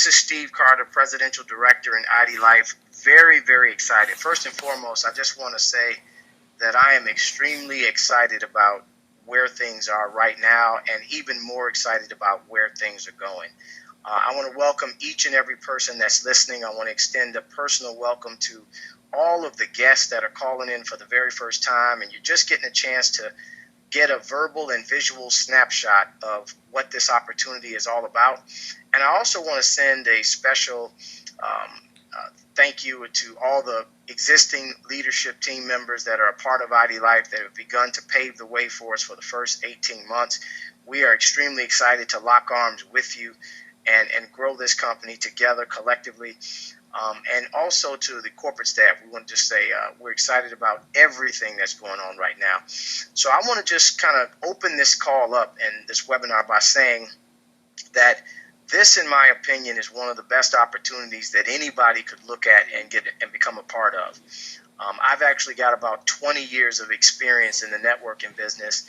This is Steve Carter, Presidential Director in IDLIFE. Very, very excited. First and foremost, I just want to say that I am extremely excited about where things are right now and even more excited about where things are going. I want to welcome each and every person that's listening. I want to extend a personal welcome to all of the guests that are calling in for the very first time, and you're just getting a chance to get a verbal and visual snapshot of what this opportunity is all about. And I also want to send a special thank you to all the existing leadership team members that are a part of IDLIFE that have begun to pave the way for us for the first 18 months. We are extremely excited to lock arms with you and grow this company together collectively. And also to the corporate staff, we want to just say we're excited about everything that's going on right now. So I want to just kind of open this call up and this webinar by saying that this, in my opinion, is one of the best opportunities that anybody could look at and get and become a part of. I've actually got about 20 years of experience in the networking business.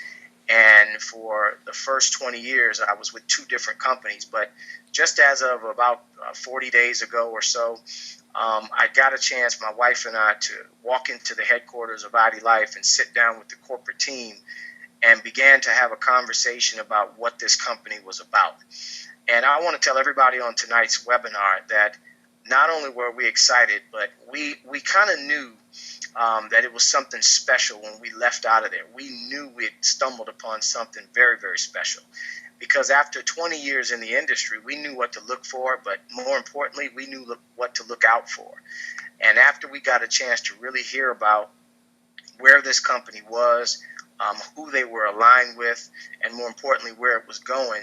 And for the first 20 years, I was with two different companies. But just as of about 40 days ago or so, I got a chance, my wife and I, to walk into the headquarters of IDLIFE and sit down with the corporate team and began to have a conversation about what this company was about. And I want to tell everybody on tonight's webinar that not only were we excited, but we kind of knew that it was something special when we left out of there. We knew we had stumbled upon something very, very special. Because after 20 years in the industry, we knew what to look for, but more importantly, we knew what to look out for. And after we got a chance to really hear about where this company was, who they were aligned with, and more importantly, where it was going,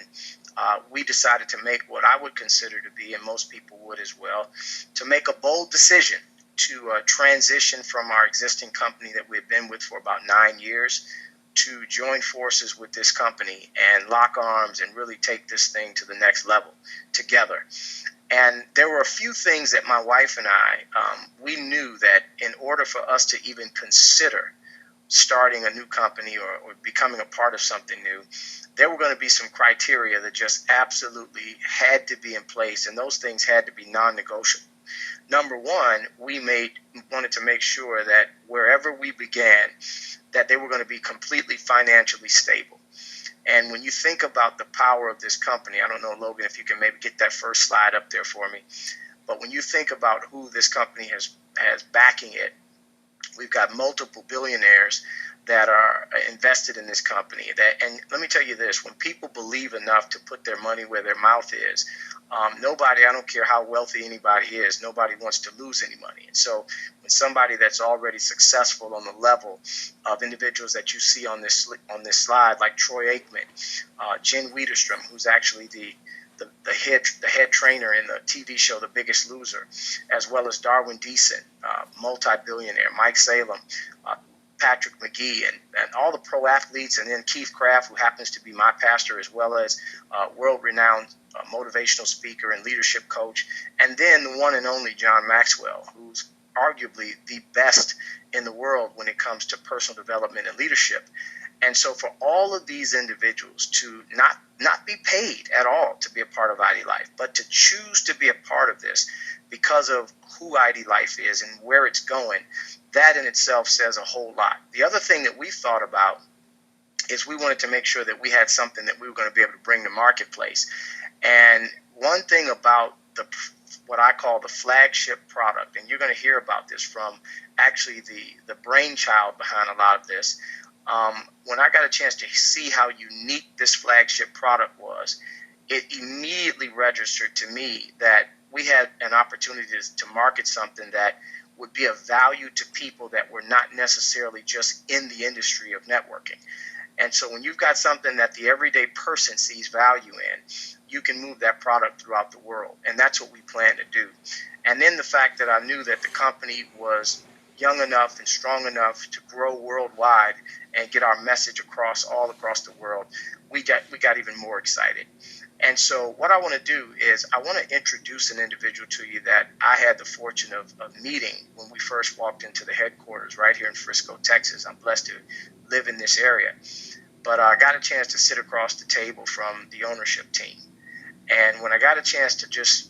we decided to make what I would consider to be, and most people would as well, to make a bold decision to transition from our existing company that we had been with for about 9 years to join forces with this company and lock arms and really take this thing to the next level together. And there were a few things that my wife and I, we knew that in order for us to even consider starting a new company or becoming a part of something new, there were going to be some criteria that just absolutely had to be in place, and those things had to be non-negotiable. Number one, we wanted to make sure that wherever we began, that they were going to be completely financially stable. And when you think about the power of this company, I don't know, Logan, if you can maybe get that first slide up there for me, but when you think about who this company has backing it, we've got multiple billionaires that are invested in this company. And let me tell you this, when people believe enough to put their money where their mouth is, nobody, I don't care how wealthy anybody is, nobody wants to lose any money. And so when somebody that's already successful on the level of individuals that you see on this slide, like Troy Aikman, Jen Wiederstrom, who's actually the head trainer in the TV show The Biggest Loser, as well as Darwin Deason, multi-billionaire, Mike Salem, Patrick McGee, and all the pro athletes, and then Keith Craft, who happens to be my pastor, as well as world-renowned motivational speaker and leadership coach, and then the one and only John Maxwell, who's arguably the best in the world when it comes to personal development and leadership. And so for all of these individuals to not be paid at all to be a part of IDLIFE, but to choose to be a part of this because of who IDLIFE is and where it's going, that in itself says a whole lot. The other thing that we thought about is we wanted to make sure that we had something that we were going to be able to bring to marketplace. And one thing about what I call the flagship product, and you're going to hear about this from actually the brainchild behind a lot of this, when I got a chance to see how unique this flagship product was, it immediately registered to me that we had an opportunity to market something that would be of value to people that were not necessarily just in the industry of networking. And so when you've got something that the everyday person sees value in, you can move that product throughout the world. And that's what we plan to do. And then the fact that I knew that the company was young enough and strong enough to grow worldwide and get our message all across the world, we got even more excited. And so what I want to do is I want to introduce an individual to you that I had the fortune of meeting when we first walked into the headquarters right here in Frisco, Texas. I'm blessed to live in this area. But I got a chance to sit across the table from the ownership team. And when I got a chance to just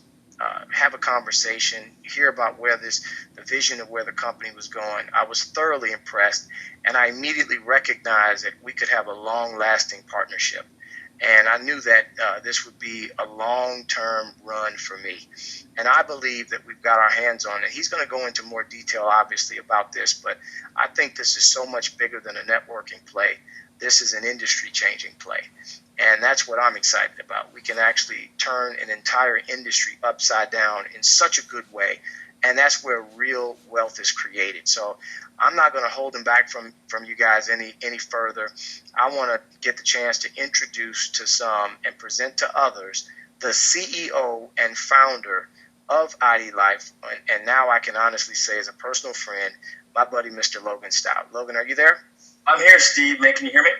have a conversation, hear about the vision of where the company was going. I was thoroughly impressed, and I immediately recognized that we could have a long-lasting partnership. And I knew that this would be a long-term run for me. And I believe that we've got our hands on it. He's going to go into more detail, obviously, about this, but I think this is so much bigger than a networking play. This is an industry-changing play. And that's what I'm excited about. We can actually turn an entire industry upside down in such a good way. And that's where real wealth is created. So I'm not going to hold him back from you guys any further. I want to get the chance to introduce to some and present to others the CEO and founder of IDLIFE. And now I can honestly say, as a personal friend, my buddy, Mr. Logan Stout. Logan, are you there? I'm here, Steve. Man, can you hear me?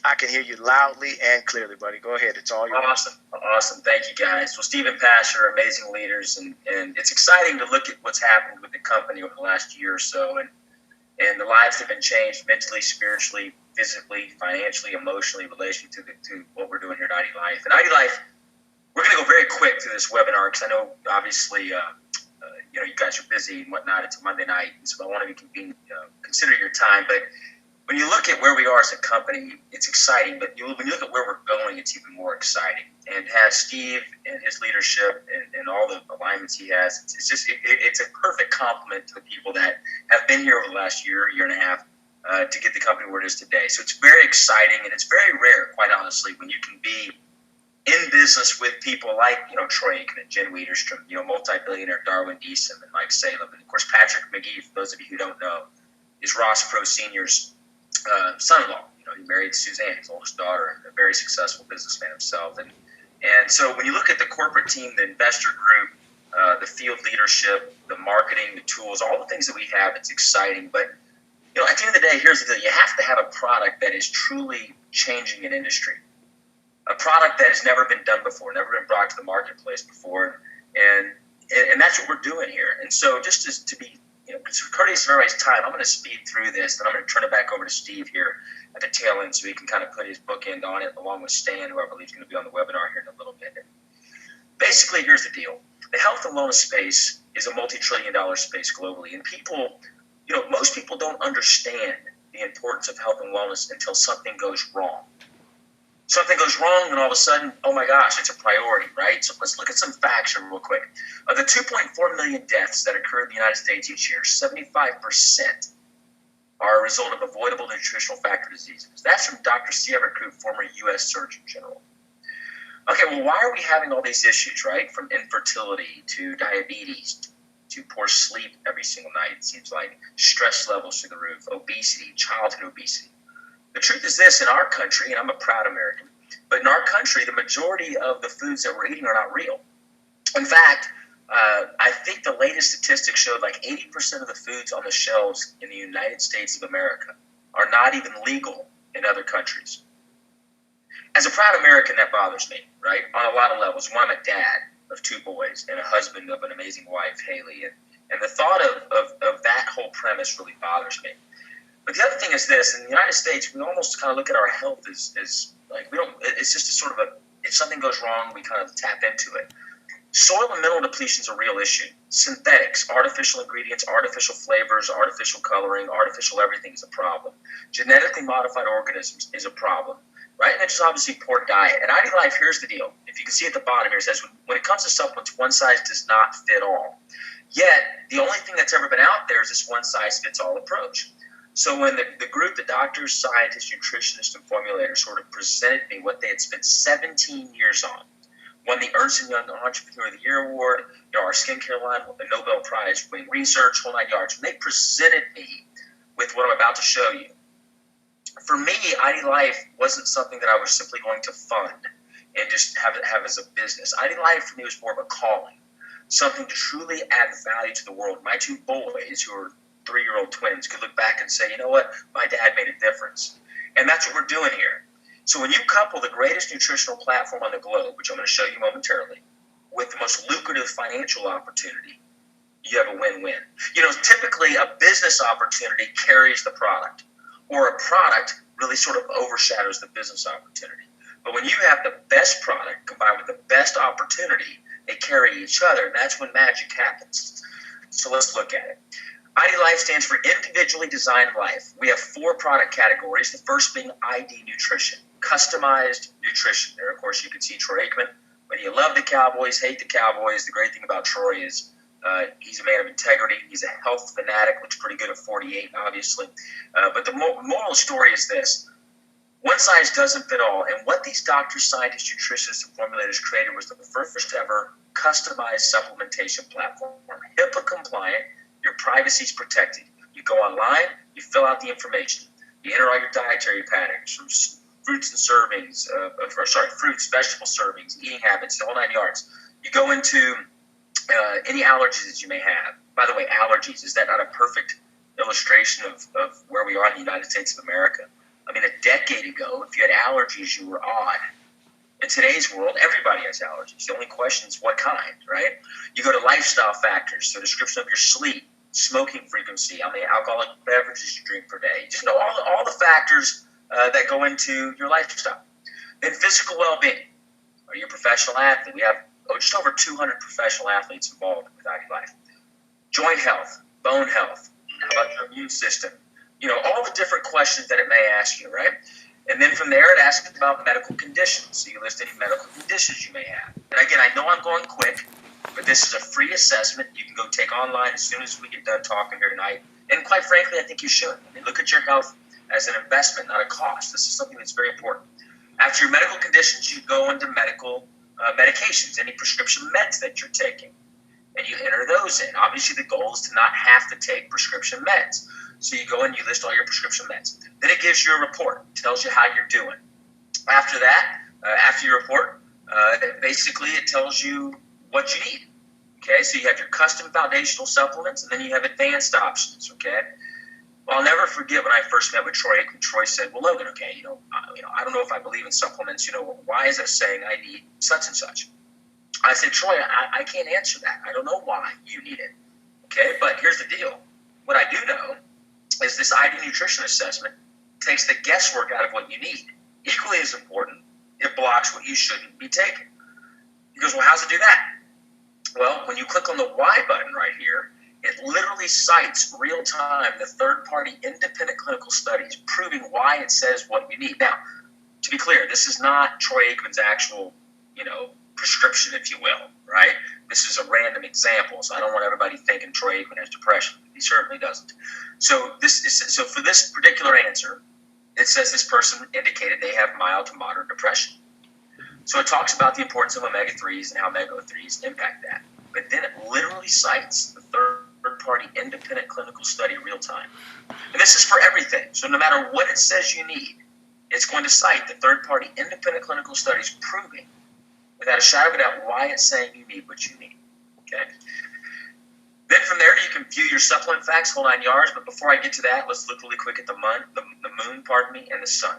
I can hear you loudly and clearly, buddy. Go ahead. It's all yours. Awesome. Thank you, guys. Well, Steve and Pash are amazing leaders, and it's exciting to look at what's happened with the company over the last year or so, and the lives have been changed mentally, spiritually, physically, financially, emotionally, in relation to what we're doing here at IDLIFE. And IDLIFE, we're going to go very quick through this webinar because I know, obviously, you guys are busy and whatnot. It's a Monday night, and so I want to be consider your time, but when you look at where we are as a company, it's exciting, but when you look at where we're going, it's even more exciting. And have Steve and his leadership and all the alignments he has, it's a perfect complement to the people that have been here over the last year and a half to get the company where it is today. So it's very exciting, and it's very rare, quite honestly, when you can be in business with people like, Troy Aikman and Jen Wiederstrom, multi-billionaire Darwin Deasem and Mike Salem. And, of course, Patrick McGee, for those of you who don't know, is Ross Pro Sr.'s son-in-law. He married Suzanne, his oldest daughter, and a very successful businessman himself. And so when you look at the corporate team, the investor group, the field leadership, the marketing, the tools, all the things that we have, it's exciting. But, at the end of the day, here's the deal. You have to have a product that is truly changing an industry. A product that has never been done before, never been brought to the marketplace before. And that's what we're doing here. And so just to be courteous of everybody's time, I'm going to speed through this, then I'm going to turn it back over to Steve here at the tail end so he can kind of put his bookend on it, along with Stan, who I believe is going to be on the webinar here in a little bit. Basically, here's the deal. The health and wellness space is a multi-trillion-dollar space globally, and people, most people don't understand the importance of health and wellness until something goes wrong. Something goes wrong, and all of a sudden, oh my gosh, it's a priority, right? So let's look at some facts here real quick. Of the 2.4 million deaths that occur in the United States each year, 75% are a result of avoidable nutritional factor diseases. That's from Dr. Sierra Crew, former U.S. Surgeon General. Okay, well, why are we having all these issues, right? From infertility to diabetes to poor sleep every single night, it seems like, stress levels through the roof, obesity, childhood obesity. The truth is this, in our country, and I'm a proud American, but in our country, the majority of the foods that we're eating are not real. In fact, I think the latest statistics showed like 80% of the foods on the shelves in the United States of America are not even legal in other countries. As a proud American, that bothers me, right? On a lot of levels. One, I'm a dad of 2 boys and a husband of an amazing wife, Haley. And the thought of that whole premise really bothers me. But the other thing is this: in the United States, we almost kind of look at our health as like we don't. It's just a sort of if something goes wrong, we kind of tap into it. Soil and mineral depletion is a real issue. Synthetics, artificial ingredients, artificial flavors, artificial coloring, artificial everything is a problem. Genetically modified organisms is a problem, right? And then just obviously poor diet. At IDLIFE, here's the deal. If you can see at the bottom here, it says when it comes to supplements, one size does not fit all. Yet the only thing that's ever been out there is this one size fits all approach. So when the group, the doctors, scientists, nutritionists, and formulators sort of presented me what they had spent 17 years on, won the Ernst & Young Entrepreneur of the Year Award, our skincare line, the Nobel Prize winning research, whole 9 yards, when they presented me with what I'm about to show you, for me, IDLIFE wasn't something that I was simply going to fund and just have as a business. IDLIFE for me was more of a calling, something to truly add value to the world. My 2 boys, who are 3-year-old twins, could look back and say, you know what, my dad made a difference. And that's what we're doing here. So when you couple the greatest nutritional platform on the globe, which I'm going to show you momentarily, with the most lucrative financial opportunity, you have a win-win. Typically a business opportunity carries the product, or a product really sort of overshadows the business opportunity. But when you have the best product combined with the best opportunity, They carry each other, and that's when magic happens. So let's look at it. IDLIFE stands for Individually Designed Life. We have 4 product categories, the first being ID Nutrition, customized nutrition. There, of course, you can see Troy Aikman. Whether you love the Cowboys, hate the Cowboys, the great thing about Troy is he's a man of integrity. He's a health fanatic, looks pretty good at 48, obviously. But the moral story is this. One size doesn't fit all, and what these doctors, scientists, nutritionists, and formulators created was the first ever customized supplementation platform. HIPAA compliant, your privacy is protected. You go online, you fill out the information, you enter all your dietary patterns, from fruits and servings, fruits, vegetable servings, eating habits, the whole 9 yards. You go into any allergies that you may have. By the way, allergies, is that not a perfect illustration of where we are in the United States of America? I mean, a decade ago, if you had allergies, you were odd. In today's world, everybody has allergies. The only question is what kind, right? You go to lifestyle factors, so description of your sleep, smoking frequency, how many alcoholic beverages you drink per day. You just know all the factors that go into your lifestyle. Then physical well-being. Are you a professional athlete? We have just over 200 professional athletes involved with IDLIFE. Joint health, bone health. How about your immune system? You know, all the different questions that it may ask you, right? And then from there, it asks about medical conditions. So you list any medical conditions you may have. And again, I know I'm going quick, but this is a free assessment. You can go take online as soon as we get done talking here tonight. And quite frankly, I think you should. I mean, look at your health as an investment, not a cost. This is something that's very important. After your medical conditions, you go into medical medications, any prescription meds that you're taking. And you enter those in. Obviously, the goal is to not have to take prescription meds. So you go and you list all your prescription meds. Then it gives you a report. It tells you how you're doing. After that, after your report, basically it tells you what you need. Okay, so you have your custom foundational supplements, and then you have advanced options. Okay. Well, I'll never forget when I first met with Troy Aikman. Troy said, "Well, Logan, okay, I don't know if I believe in supplements. Why is it saying I need such and such?" I said, "Troy, I can't answer that. I don't know why you need it. Okay, but here's the deal. What I do know is this ID nutrition assessment takes the guesswork out of what you need. Equally as important, it blocks what you shouldn't be taking." He goes, "Well, how's it do that?" Well, when you click on the Y button right here, it literally cites real-time the third-party independent clinical studies proving why it says what you need. Now, to be clear, this is not Troy Aikman's actual, prescription, if you will, right? This is a random example, so I don't want everybody thinking Troy Aikman has depression. He certainly doesn't. So for this particular answer, it says this person indicated they have mild to moderate depression. So it talks about the importance of omega-3s and how omega-3s impact that. But then it literally cites the third-party independent clinical study real time. And this is for everything. So no matter what it says you need, it's going to cite the third-party independent clinical studies proving, without a shadow of a doubt, why it's saying you need what you need. Okay? Then from there, you can view your supplement facts, whole 9 yards. But before I get to that, let's look really quick at the moon, and the sun.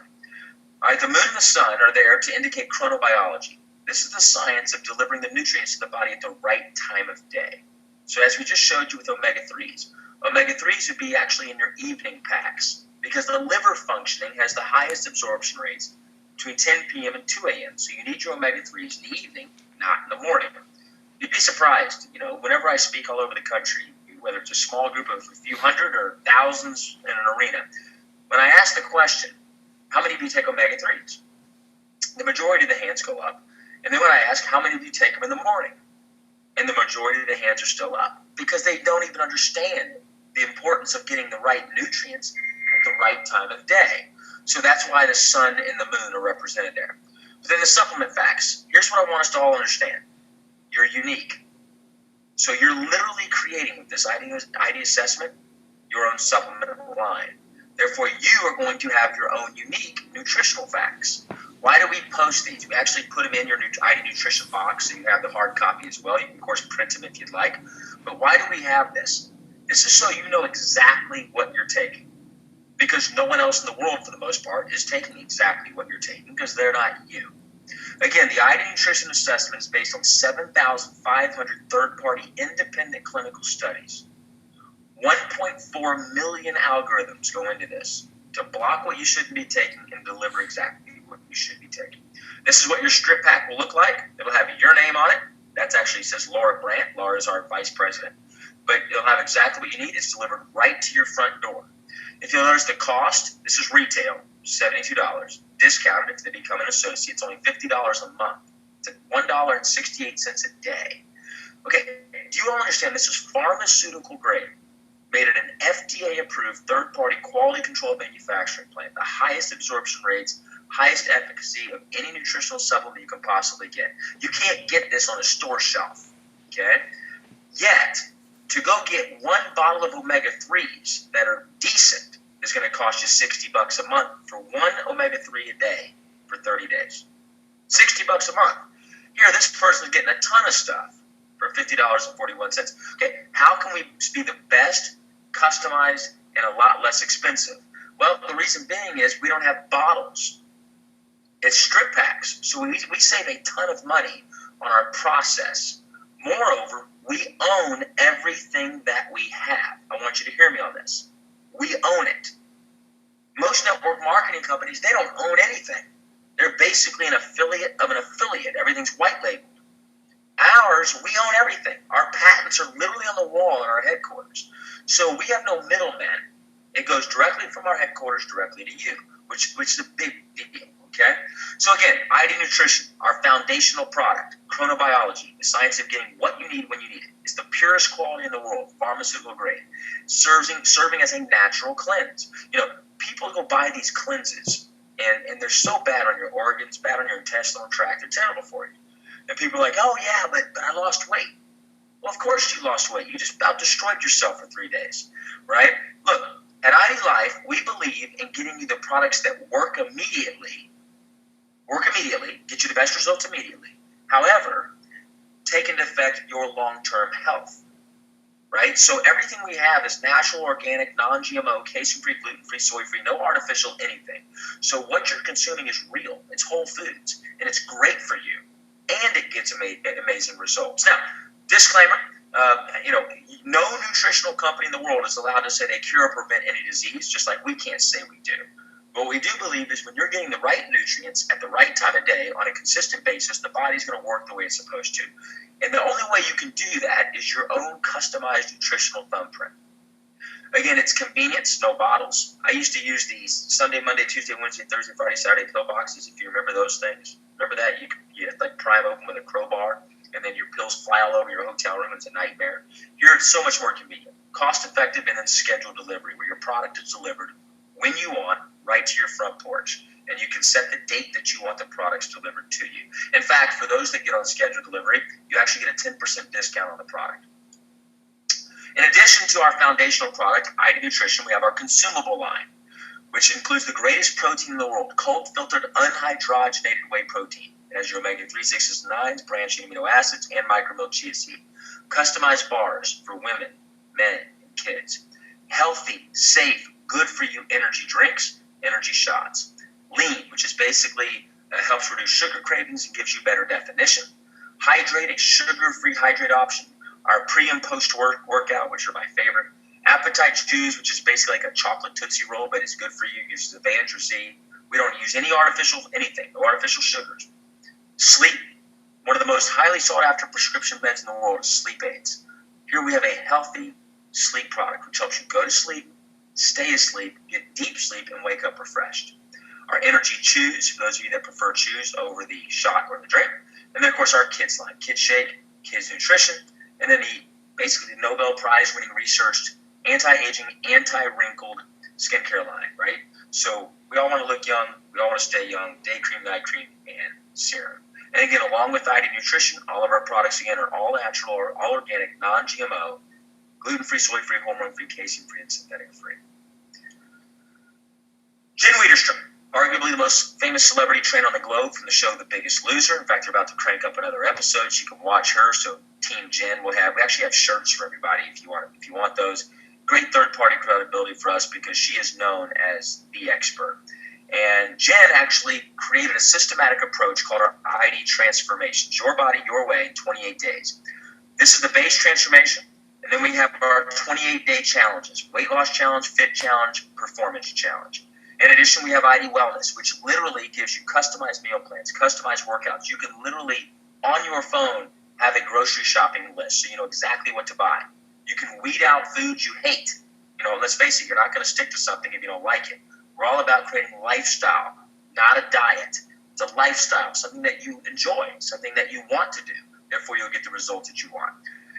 All right, the moon and the sun are there to indicate chronobiology. This is the science of delivering the nutrients to the body at the right time of day. So as we just showed you with omega-3s, omega-3s would be actually in your evening packs because the liver functioning has the highest absorption rates between 10 p.m. and 2 a.m. So you need your omega-3s in the evening, not in the morning. You'd be surprised, whenever I speak all over the country, whether it's a small group of a few hundred or thousands in an arena, when I ask the question, how many of you take omega-3s? The majority of the hands go up. And then when I ask, how many of you take them in the morning? And the majority of the hands are still up because they don't even understand the importance of getting the right nutrients at the right time of day. So that's why the sun and the moon are represented there. But then the supplement facts. Here's what I want us to all understand. You're unique. So you're literally creating with this ID assessment your own supplement line. Therefore, you are going to have your own unique nutritional facts. Why do we post these? We actually put them in your ID nutrition box, so you have the hard copy as well. You can, of course, print them if you'd like. But why do we have this? This is so you know exactly what you're taking. Because no one else in the world, for the most part, is taking exactly what you're taking because they're not you. Again, the ID nutrition assessment is based on 7,500 third-party independent clinical studies. 1.4 million algorithms go into this to block what you shouldn't be taking and deliver exactly what you should be taking. This is what your strip pack will look like. It'll have your name on it. That's actually says Laura Brandt. Laura is our vice president. But you'll have exactly what you need. It's delivered right to your front door. If you'll notice the cost, this is retail, $72. Discounted if they become an associate, it's only $50 a month. It's $1.68 a day. Okay, do you all understand this is pharmaceutical grade, made at an FDA-approved third-party quality control manufacturing plant, the highest absorption rates, highest efficacy of any nutritional supplement you can possibly get. You can't get this on a store shelf, okay? Yet, to go get one bottle of omega-3s that are decent is going to cost you $60 a month for one omega-3 a day for 30 days. $60 a month. Here, this person's getting a ton of stuff for $50.41. Okay, how can we be the best, customized, and a lot less expensive? Well, the reason being is we don't have bottles. It's strip packs. So we save a ton of money on our process. Moreover, we own everything that we have. I want you to hear me on this. We own it. Most network marketing companies, they don't own anything. They're basically an affiliate of an affiliate. Everything's white labeled. Ours, we own everything. Our patents are literally on the wall in our headquarters. So we have no middleman. It goes directly from our headquarters directly to you, which is a big deal, okay? So again, ID Nutrition, our foundational product, chronobiology, the science of getting what you need when you need it. It's the purest quality in the world, pharmaceutical grade, serving as a natural cleanse. You know, people go buy these cleanses, and they're so bad on your organs, bad on your intestinal tract, they're terrible for you. And people are like, oh yeah, but I lost weight. Well, of course you lost weight. You just about destroyed yourself for 3 days, right? Look, at IDLIFE, we believe in getting you the products that work immediately, get you the best results immediately. However, take into effect your long-term health, right? So everything we have is natural, organic, non-GMO, casein-free, gluten-free, soy-free, no artificial anything. So what you're consuming is real. It's whole foods, and it's great for you. And it gets amazing results. Now, disclaimer, no nutritional company in the world is allowed to say they cure or prevent any disease, just like we can't say we do. What we do believe is when you're getting the right nutrients at the right time of day on a consistent basis, the body's going to work the way it's supposed to. And the only way you can do that is your own customized nutritional thumbprint. Again, it's convenience, no bottles. I used to use these Sunday, Monday, Tuesday, Wednesday, Thursday, Friday, Saturday pill boxes, if you remember those things. Remember that? You had like pry them open with a crowbar, and then your pills fly all over your hotel room. It's a nightmare. Here, it's so much more convenient. Cost-effective, and then scheduled delivery, where your product is delivered when you want, right to your front porch. And you can set the date that you want the products delivered to you. In fact, for those that get on scheduled delivery, you actually get a 10% discount on the product. In addition to our foundational product, ID Nutrition, we have our consumable line, which includes the greatest protein in the world, cold-filtered, unhydrogenated whey protein. It has your omega-3, 6s, and 9s, branched amino acids, and micromilk chia seed. Customized bars for women, men, and kids. Healthy, safe, good-for-you energy drinks, energy shots. Lean, which is basically helps reduce sugar cravings and gives you better definition. Hydrating, sugar-free hydrate option. Our pre- and post-workout, which are my favorite. Appetite Chews, which is basically like a chocolate Tootsie Roll, but it's good for you. It uses Evangelist. We don't use any artificial anything, no artificial sugars. Sleep. One of the most highly sought-after prescription meds in the world is sleep aids. Here we have a healthy sleep product, which helps you go to sleep, stay asleep, get deep sleep, and wake up refreshed. Our Energy Chews, for those of you that prefer chews over the shot or the drink. And then, of course, our Kids line, Kids Shake, Kids Nutrition, and then basically the Nobel Prize-winning researched anti-aging, anti-wrinkled skincare line, right? So we all want to look young, we all want to stay young, day cream, night cream, and serum. And again, along with ID Nutrition, all of our products, again, are all natural or all organic, non-GMO, gluten-free, soy-free, hormone-free, casein-free, and synthetic-free. Jen Wiederstrom, arguably the most famous celebrity trained on the globe from the show The Biggest Loser. In fact, they're about to crank up another episode. You can watch her. So Team Jen we actually have shirts for everybody if you want those. Great third-party credibility for us because she is known as the expert. And Jen actually created a systematic approach called our ID Transformations, Your Body, Your Way in 28 days. This is the base transformation, and then we have our 28-day challenges, weight loss challenge, fit challenge, performance challenge. In addition, we have ID Wellness, which literally gives you customized meal plans, customized workouts. You can literally, on your phone, have a grocery shopping list so you know exactly what to buy. You can weed out foods you hate. Let's face it, you're not going to stick to something if you don't like it. We're all about creating a lifestyle, not a diet. It's a lifestyle, something that you enjoy, something that you want to do. Therefore, you'll get the results that you want.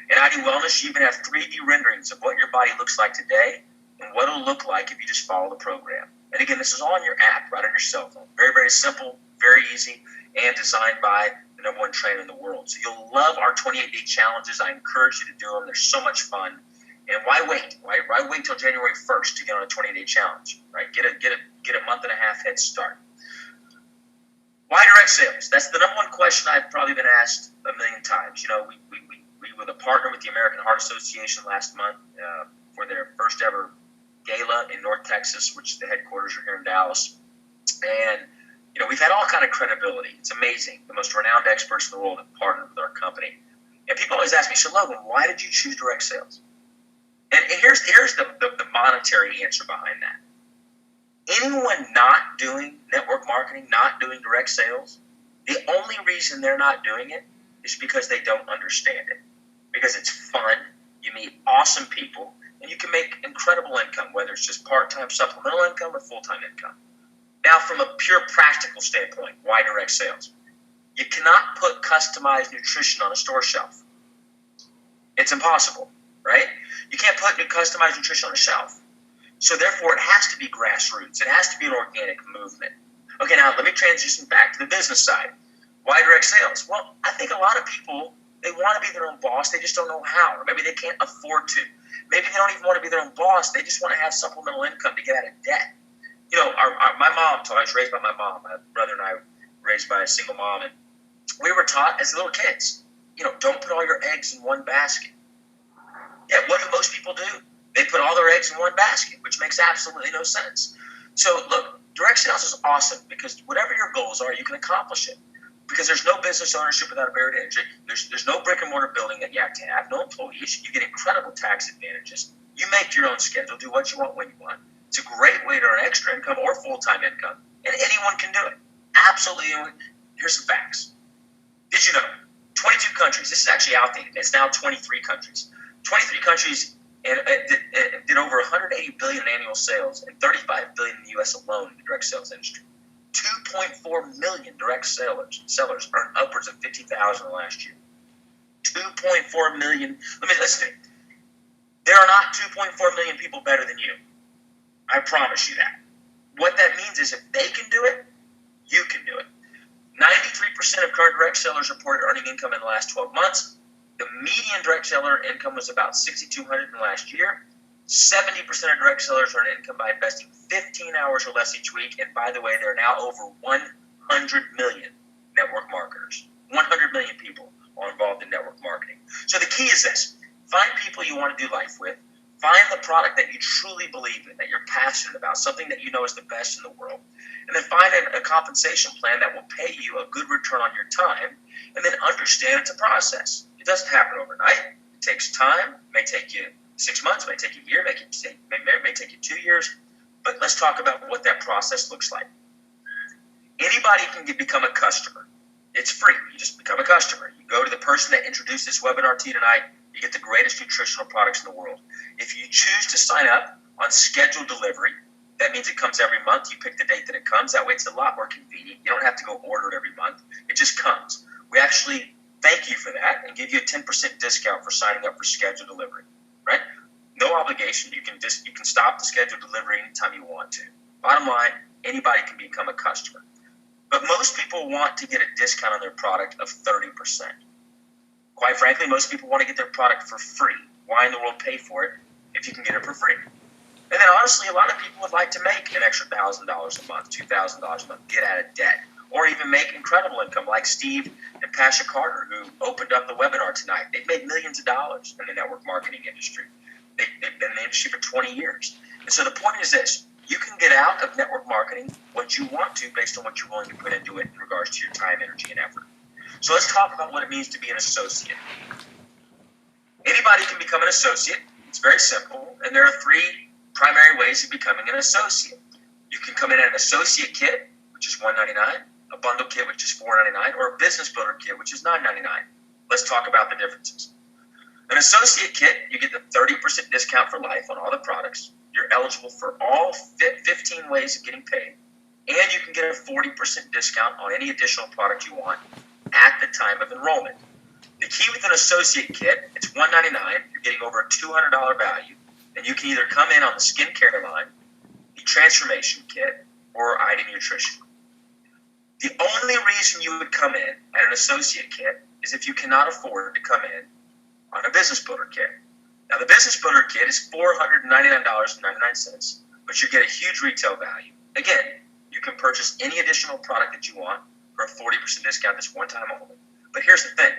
In ID Wellness, you even have 3D renderings of what your body looks like today and what it'll look like if you just follow the program. And again, this is all on your app, right on your cell phone. Very, very simple, very easy, and designed by the #1 trainer in the world. So you'll love our 28-day challenges. I encourage you to do them. They're so much fun. And why wait? Why wait till January 1st to get on a 20-day challenge? Right? Get a month and a half head start. Why direct sales? That's the #1 question I've probably been asked a million times. We were the partner with the American Heart Association last month for their first ever gala in North Texas, which the headquarters are here in Dallas. And we've had all kind of credibility. It's amazing. The most renowned experts in the world have partnered with our company. And people always ask me, so Logan, why did you choose direct sales? And here's the monetary answer behind that. Anyone not doing network marketing, not doing direct sales, the only reason they're not doing it is because they don't understand it. Because it's fun, you meet awesome people, and you can make incredible income, whether it's just part-time supplemental income or full-time income. Now, from a pure practical standpoint, why direct sales? You cannot put customized nutrition on a store shelf. It's impossible, right? You can't put customized nutrition on a shelf. So therefore, it has to be grassroots. It has to be an organic movement. Okay, now let me transition back to the business side. Why direct sales? Well, I think a lot of people, they want to be their own boss. They just don't know how. Or maybe they can't afford to. Maybe they don't even want to be their own boss. They just want to have supplemental income to get out of debt. My mom, I was raised by my mom. My brother and I were raised by a single mom. And we were taught as little kids, don't put all your eggs in one basket. Yeah, what do most people do? They put all their eggs in one basket, which makes absolutely no sense. So, look, direct sales is awesome because whatever your goals are, you can accomplish it. Because there's no business ownership without a barrier to entry. There's no brick and mortar building that you have to have, no employees. You get incredible tax advantages. You make your own schedule, do what you want when you want. It's a great way to earn extra income or full-time income, and anyone can do it. Absolutely. Here's some facts. Did you know 22 countries, this is actually outdated, it's now 23 countries. 23 countries did over 180 billion in annual sales and 35 billion in the U.S. alone in the direct sales industry. 2.4 million direct sellers earned upwards of $50,000 last year. 2.4 million. Listen to me. There are not 2.4 million people better than you. I promise you that. What that means is if they can do it, you can do it. 93% of current direct sellers reported earning income in the last 12 months. The median direct seller income was about $6,200 in the last year. 70% of direct sellers earn income by investing 15 hours or less each week. And by the way, there are now over 100 million network marketers. 100 million people are involved in network marketing. So the key is this. Find people you want to do life with. Find the product that you truly believe in, that you're passionate about, something that you know is the best in the world. And then find a compensation plan that will pay you a good return on your time. And then understand it's a process. It doesn't happen overnight. It takes time. It may take you 6 months. It may take you a year. It may take you 2 years. But let's talk about what that process looks like. Anybody can become a customer. It's free. You just become a customer. You go to the person that introduced this webinar to you tonight. You get the greatest nutritional products in the world. If you choose to sign up on scheduled delivery, that means it comes every month. You pick the date that it comes. That way it's a lot more convenient. You don't have to go order it every month. It just comes. We actually thank you for that and give you a 10% discount for signing up for scheduled delivery, right? No obligation. You can stop the scheduled delivery anytime you want to. Bottom line, anybody can become a customer. But most people want to get a discount on their product of 30%. Quite frankly, most people want to get their product for free. Why in the world pay for it if you can get it for free? And then honestly, a lot of people would like to make an extra $1,000 a month, $2,000 a month, get out of debt, or even make incredible income like Steve and Pasha Carter, who opened up the webinar tonight. They've made millions of dollars in the network marketing industry. They've been in the industry for 20 years. And so the point is this. You can get out of network marketing what you want to based on what you're willing to put into it in regards to your time, energy, and effort. So let's talk about what it means to be an associate. Anybody can become an associate. It's very simple. And there are 3 primary ways of becoming an associate. You can come in at an associate kit, which is $199, a bundle kit, which is $499, or a business builder kit, which is $999. Let's talk about the differences. An associate kit, you get the 30% discount for life on all the products. You're eligible for all 15 ways of getting paid. And you can get a 40% discount on any additional product you want at the time of enrollment. The key with an associate kit, it's $199. You're getting over a $200 value. And you can either come in on the skincare line, the transformation kit, or ID Nutrition. The only reason you would come in at an associate kit is if you cannot afford to come in on a business builder kit. Now, the business builder kit is $499.99, but you get a huge retail value. Again, you can purchase any additional product that you want for a 40% discount this one time only. But here's the thing.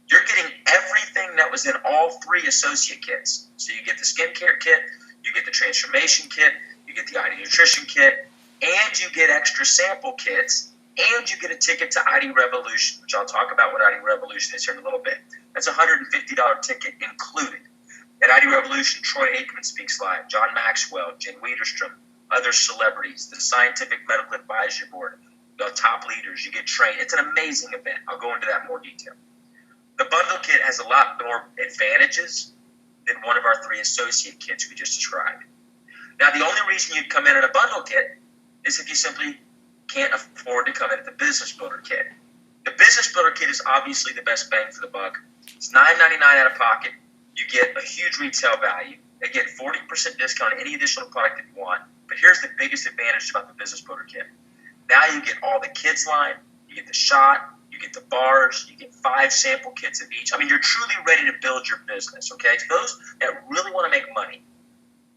You're getting everything that was in all 3 associate kits. So you get the skincare kit, you get the transformation kit, you get the ID Nutrition kit, and you get extra sample kits, and you get a ticket to ID Revolution, which I'll talk about what ID Revolution is here in a little bit. That's a $150 ticket included. At ID Revolution, Troy Aikman speaks live, John Maxwell, Jen Wiederstrom, other celebrities, the Scientific Medical Advisory Board, the top leaders. You get trained. It's an amazing event. I'll go into that in more detail. The bundle kit has a lot more advantages than one of our 3 associate kits we just described. Now, the only reason you'd come in at a bundle kit is if you simply can't afford to come in at the business builder kit. The business builder kit is obviously the best bang for the buck. It's $9.99 out of pocket. You get a huge retail value. They get 40% discount on any additional product that you want. But here's the biggest advantage about the business builder kit. Now you get all the kids line, you get the shot, you get the bars, you get 5 sample kits of each. I mean, you're truly ready to build your business, okay? To those that really want to make money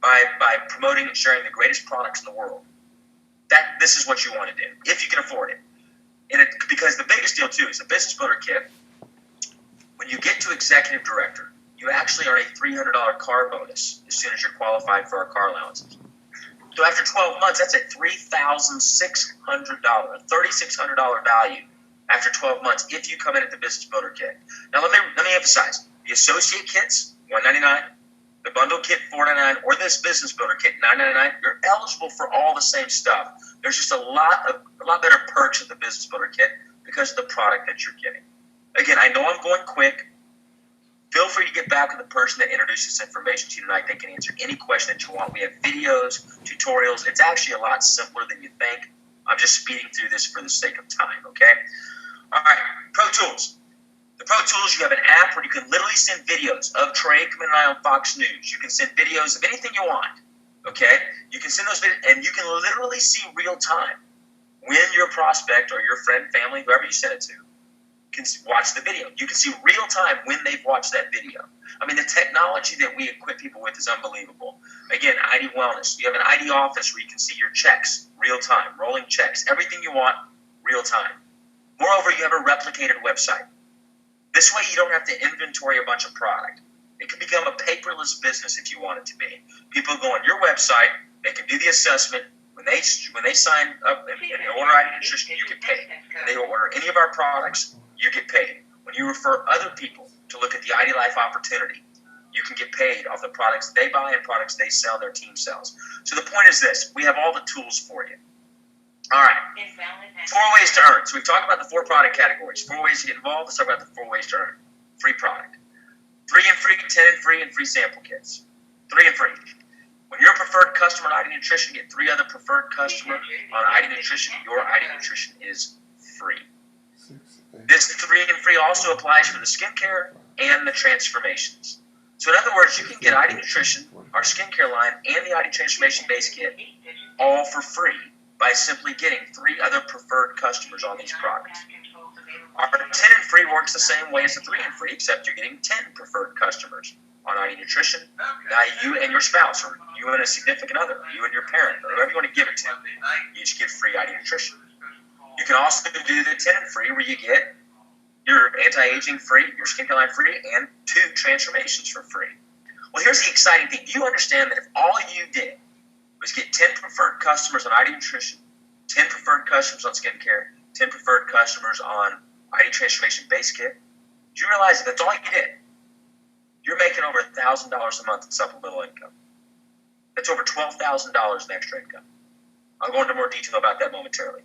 by promoting and sharing the greatest products in the world, this is what you want to do, if you can afford it. Because the biggest deal, too, is the business builder kit. When you get to executive director, you actually earn a $300 car bonus as soon as you're qualified for our car allowances. So after 12 months, that's a $3,600, a $3,600 value after 12 months if you come in at the business builder kit. Now let me emphasize: the associate kits, $199, the bundle kit, $499, or this business builder kit, $999. You're eligible for all the same stuff. There's just a lot better perks of the business builder kit because of the product that you're getting. Again, I know I'm going quick. Feel free to get back with the person that introduced this information to you tonight. They can answer any question that you want. We have videos, tutorials. It's actually a lot simpler than you think. I'm just speeding through this for the sake of time, okay? All right, Pro Tools. The Pro Tools, you have an app where you can literally send videos of Troy Aikman and I on Fox News. You can send videos of anything you want, okay? You can send those videos, and you can literally see real time when your prospect or your friend, family, whoever you send it to, can watch the video. You can see real time when they've watched that video. I mean, the technology that we equip people with is unbelievable. Again, ID Wellness. You have an ID office where you can see your checks real time, rolling checks, everything you want real time. Moreover, you have a replicated website. This way, you don't have to inventory a bunch of product. It can become a paperless business if you want it to be. People go on your website, they can do the assessment. When they sign up and order ID Nutrition, you get paid. When they order any of our products, you get paid. When you refer other people to look at the IDLIFE opportunity, you can get paid off the products they buy and products they sell, their team sells. So the point is this: we have all the tools for you. All right. 4 ways to earn. So we've talked about the 4 product categories. 4 ways to get involved. Let's talk about the 4 ways to earn. Free product. 3 and free, 10 and free, and free sample kits. 3 and free. When you're a preferred customer on ID Nutrition, get 3 other preferred customers on ID Nutrition. Your ID Nutrition is free. This 3 and free also applies for the skincare and the transformations. So in other words, you can get ID Nutrition, our skincare line, and the ID Transformation Base Kit all for free by simply getting 3 other preferred customers on these products. Our 10 and free works the same way as the 3 and free, except you're getting 10 preferred customers on ID Nutrition. Now you and your spouse, or you and a significant other, you and your parent, or whoever you want to give it to, you each get free ID Nutrition. You can also do the 10 and free where you get your anti-aging free, your skincare line free, and 2 transformations for free. Well, here's the exciting thing. You understand that if all you did was get 10 preferred customers on ID Nutrition, 10 preferred customers on skincare, 10 preferred customers on ID Transformation Base Kit, do you realize that that's all you did? You're making over $1,000 a month in supplemental income. That's over $12,000 in extra income. I'll go into more detail about that momentarily.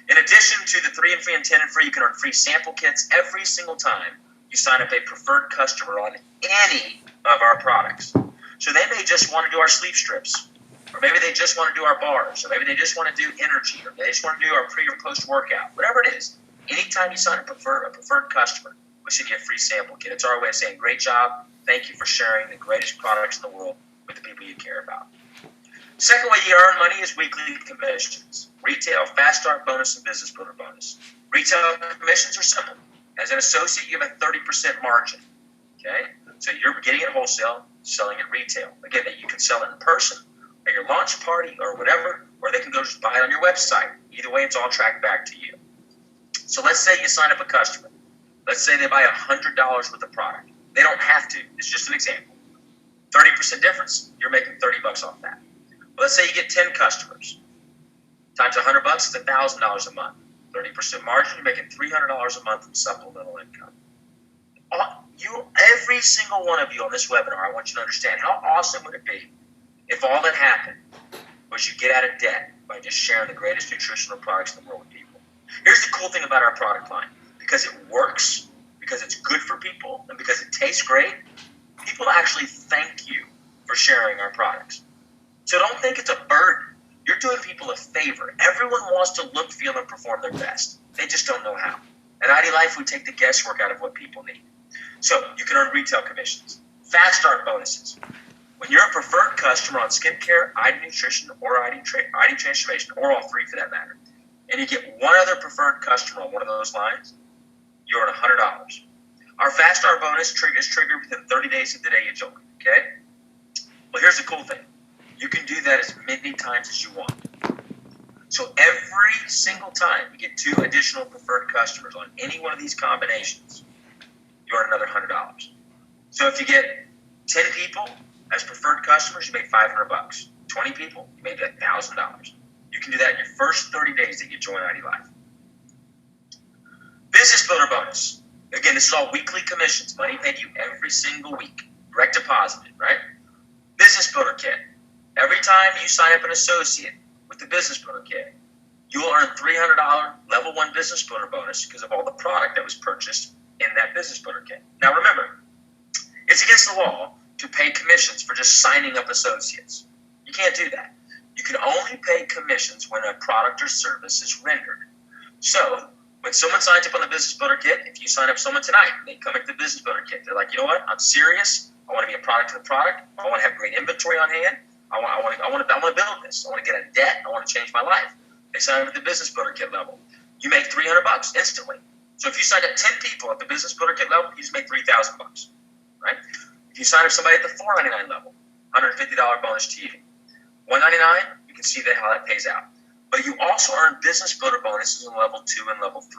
In addition to the 3 and free and 10 and free, you can earn free sample kits every single time you sign up a preferred customer on any of our products. So they may just want to do our sleep strips, or maybe they just want to do our bars, or maybe they just want to do energy, or they just want to do our pre or post workout, whatever it is. Anytime you sign up a preferred customer, we send you a free sample kit. It's our way of saying, great job, thank you for sharing the greatest products in the world with the people you care about. Second way you earn money is weekly commissions. Retail, fast start bonus, and business builder bonus. Retail commissions are simple. As an associate, you have a 30% margin. Okay? So you're getting it wholesale, selling it retail. Again, you can sell it in person at your launch party or whatever, or they can go just buy it on your website. Either way, it's all tracked back to you. So let's say you sign up a customer. Let's say they buy $100 worth of product. They don't have to. It's just an example. 30% difference, you're making $30 off that. But let's say you get 10 customers. Times $100, it's $1,000 a month. 30% margin, you're making $300 a month in supplemental income. Every single one of you on this webinar, I want you to understand how awesome would it be if all that happened was you get out of debt by just sharing the greatest nutritional products in the world with people. Here's the cool thing about our product line. Because it works, because it's good for people, and because it tastes great, people actually thank you for sharing our products. So don't think it's a burden. You're doing people a favor. Everyone wants to look, feel, and perform their best. They just don't know how. At IDLIFE, we take the guesswork out of what people need. So you can earn retail commissions, fast start bonuses. When you're a preferred customer on skincare, ID nutrition, or ID transformation, or all three for that matter, and you get one other preferred customer on one of those lines, you earn $100. Our fast start bonus is triggered within 30 days of the day you join. Okay? Well, here's the cool thing. You can do that as many times as you want. So every single time you get 2 additional preferred customers on any one of these combinations, you earn another $100. So if you get 10 people as preferred customers, you make $500. 20 people, you make $1,000. You can do that in your first 30 days that you join IDLIFE. Business builder bonus. Again, this is all weekly commissions. Money paid to you every single week. Direct deposited, right? Business builder kit. Every time you sign up an associate with the business builder kit, you will earn $300 level 1 business builder bonus because of all the product that was purchased in that business builder kit. Now remember, it's against the law to pay commissions for just signing up associates. You can't do that. You can only pay commissions when a product or service is rendered. So when someone signs up on the business builder kit, if you sign up someone tonight, they come into the business builder kit. They're like, you know what? I'm serious. I want to be a product of the product. I want to have great inventory on hand. I want to build this. I want to get out of debt. I want to change my life. They sign up at the business builder kit level. You make $300 instantly. So if you sign up 10 people at the business builder kit level, you just make $3,000, right? If you sign up somebody at the $499 level, $150 bonus to you. $199, you can see how that pays out. But you also earn business builder bonuses in level 2 and level 3.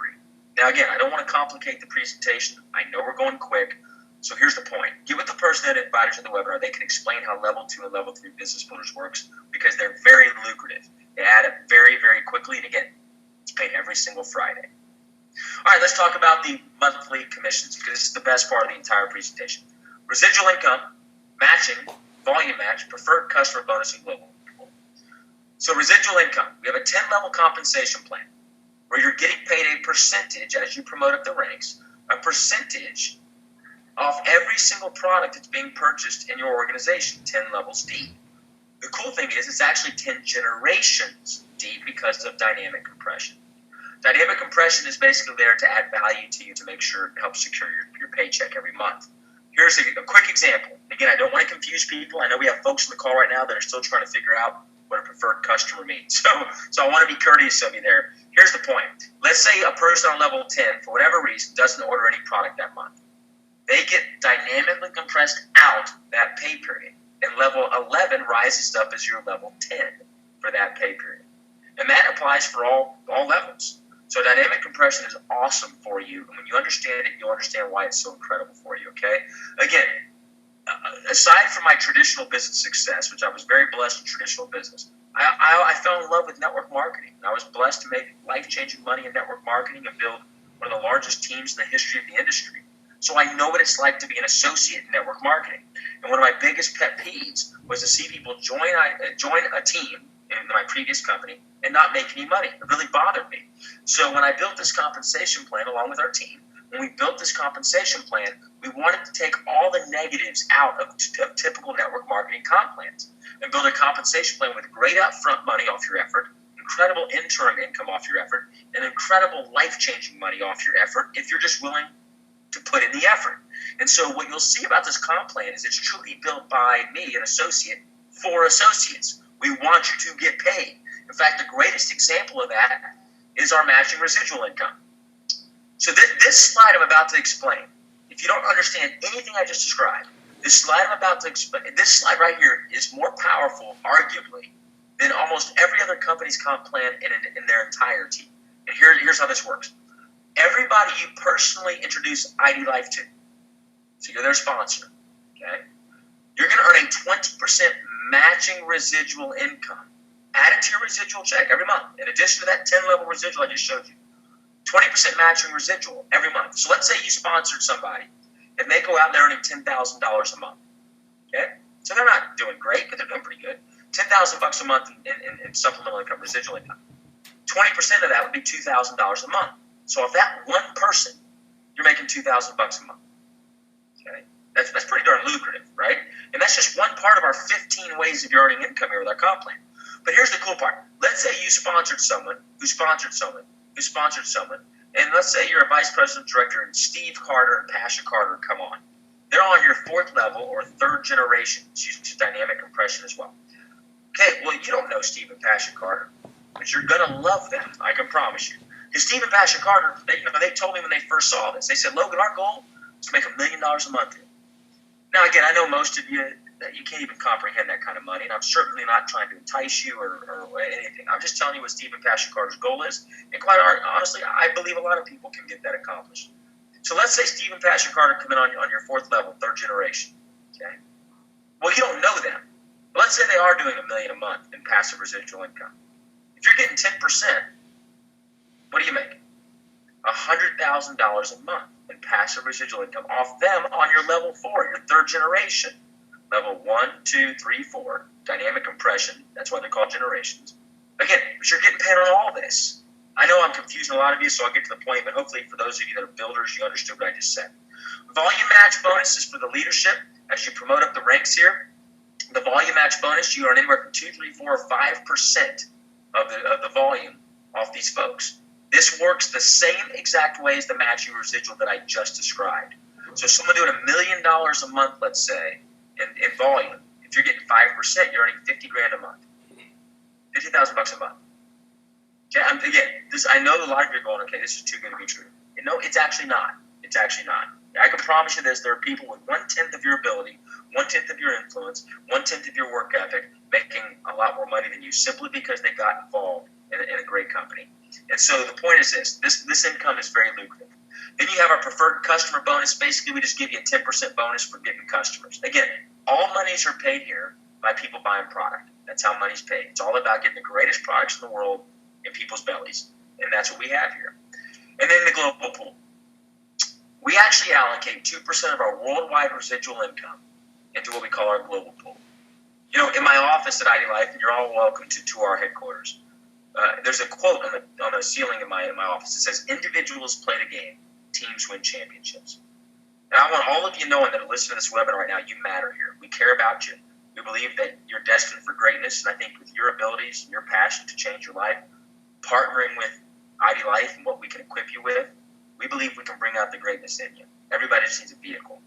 Now again, I don't want to complicate the presentation. I know we're going quick. So here's the point. Get with the person that invited you to the webinar. They can explain how level 2 and level 3 business builders works because they're very lucrative. They add up very, very quickly. And again, it's paid every single Friday. All right, let's talk about the monthly commissions because this is the best part of the entire presentation. Residual income, matching, volume match, preferred customer bonus, and global. So residual income, we have a 10-level compensation plan where you're getting paid a percentage as you promote up the ranks, a percentage off every single product that's being purchased in your organization, 10 levels deep. The cool thing is it's actually 10 generations deep because of dynamic compression. Dynamic compression is basically there to add value to you to make sure it helps secure your paycheck every month. Here's a quick example. Again, I don't want to confuse people. I know we have folks in the call right now that are still trying to figure out what a preferred customer means. So I want to be courteous of you there. Here's the point. Let's say a person on level 10, for whatever reason, doesn't order any product that month. They get dynamically compressed out that pay period. And level 11 rises up as your level 10 for that pay period. And that applies for all levels. So dynamic compression is awesome for you. And when you understand it, you'll understand why it's so incredible for you, okay? Again, aside from my traditional business success, which I was very blessed in traditional business, I fell in love with network marketing. I was blessed to make life-changing money in network marketing and build one of the largest teams in the history of the industry. So I know what it's like to be an associate in network marketing. And one of my biggest pet peeves was to see people join a team in my previous company and not make any money. It really bothered me. So when I built this compensation plan along with our team, when we built this compensation plan, we wanted to take all the negatives out of typical network marketing comp plans and build a compensation plan with great upfront money off your effort, incredible interim income off your effort, and incredible life-changing money off your effort if you're just willing to put in the effort. And so what you'll see about this comp plan is it's truly built by me, an associate, for associates. We want you to get paid. In fact, the greatest example of that is our matching residual income. So this slide I'm about to explain, if you don't understand anything I just described, this slide I'm about to explain, this slide right here is more powerful, arguably, than almost every other company's comp plan in their entirety. And here's how this works. Everybody you personally introduce IDLIFE to, so you're their sponsor, okay? You're going to earn a 20% matching residual income added to your residual check every month. In addition to that 10-level residual I just showed you, 20% matching residual every month. So let's say you sponsored somebody and they go out there earning $10,000 a month, okay? So they're not doing great, but they're doing pretty good. $10,000 a month in supplemental income, residual income. 20% of that would be $2,000 a month. So if that one person, you're making $2,000 a month. Okay, that's pretty darn lucrative, right? And that's just one part of our 15 ways of earning income here with our comp plan. But here's the cool part. Let's say you sponsored someone who sponsored someone who sponsored someone, and let's say you're a vice president director and Steve Carter and Pasha Carter come on. They're on your fourth level or third generation. It's using dynamic compression as well. Okay, well, you don't know Steve and Pasha Carter, but you're going to love them, I can promise you. Because Steve and Pasha Carter, they told me when they first saw this, they said, Logan, our goal is to make $1 million a month. Now, again, I know most of you, that you can't even comprehend that kind of money, and I'm certainly not trying to entice you or anything. I'm just telling you what Steve and Pasha Carter's goal is, and quite honestly, I believe a lot of people can get that accomplished. So let's say Steve and Pasha Carter come in on your fourth level, third generation, okay? Well, you don't know them. But let's say they are doing $1 million a month in passive residual income. If you're getting 10%, what do you make? $100,000 a month in passive residual income off them on your level 4, your third generation. Level 1, 2, 3, 4, dynamic compression. That's why they're called generations. Again, but you're getting paid on all this. I know I'm confusing a lot of you, so I'll get to the point, but hopefully for those of you that are builders, you understood what I just said. Volume match bonus is for the leadership. As you promote up the ranks here, the volume match bonus, you earn anywhere from 2, 3, 4, or 5% of the volume off these folks. This works the same exact way as the matching residual that I just described. So someone doing $1 million a month, let's say, in volume, if you're getting 5%, you're earning $50,000 a month, $50,000 a month. Okay, again, I know a lot of you are going, okay, this is too good to be true. No, it's actually not. It's actually not. I can promise you this: there are people with 1/10 of your ability, 1/10 of your influence, 1/10 of your work ethic, making a lot more money than you simply because they got involved in a great company. And so the point is this income is very lucrative. Then you have our preferred customer bonus. Basically, we just give you a 10% bonus for getting customers. Again, all monies are paid here by people buying product. That's how money's paid. It's all about getting the greatest products in the world in people's bellies. And that's what we have here. And then the global pool. We actually allocate 2% of our worldwide residual income into what we call our global pool. You know, in my office at IDLIFE, and you're all welcome to our headquarters, there's a quote on the ceiling in my office. It says, individuals play the game, teams win championships. And I want all of you knowing that are listening to this webinar right now, you matter here. We care about you. We believe that you're destined for greatness, and I think with your abilities and your passion to change your life, partnering with IDLIFE and what we can equip you with, we believe we can bring out the greatness in you. Everybody just needs a vehicle.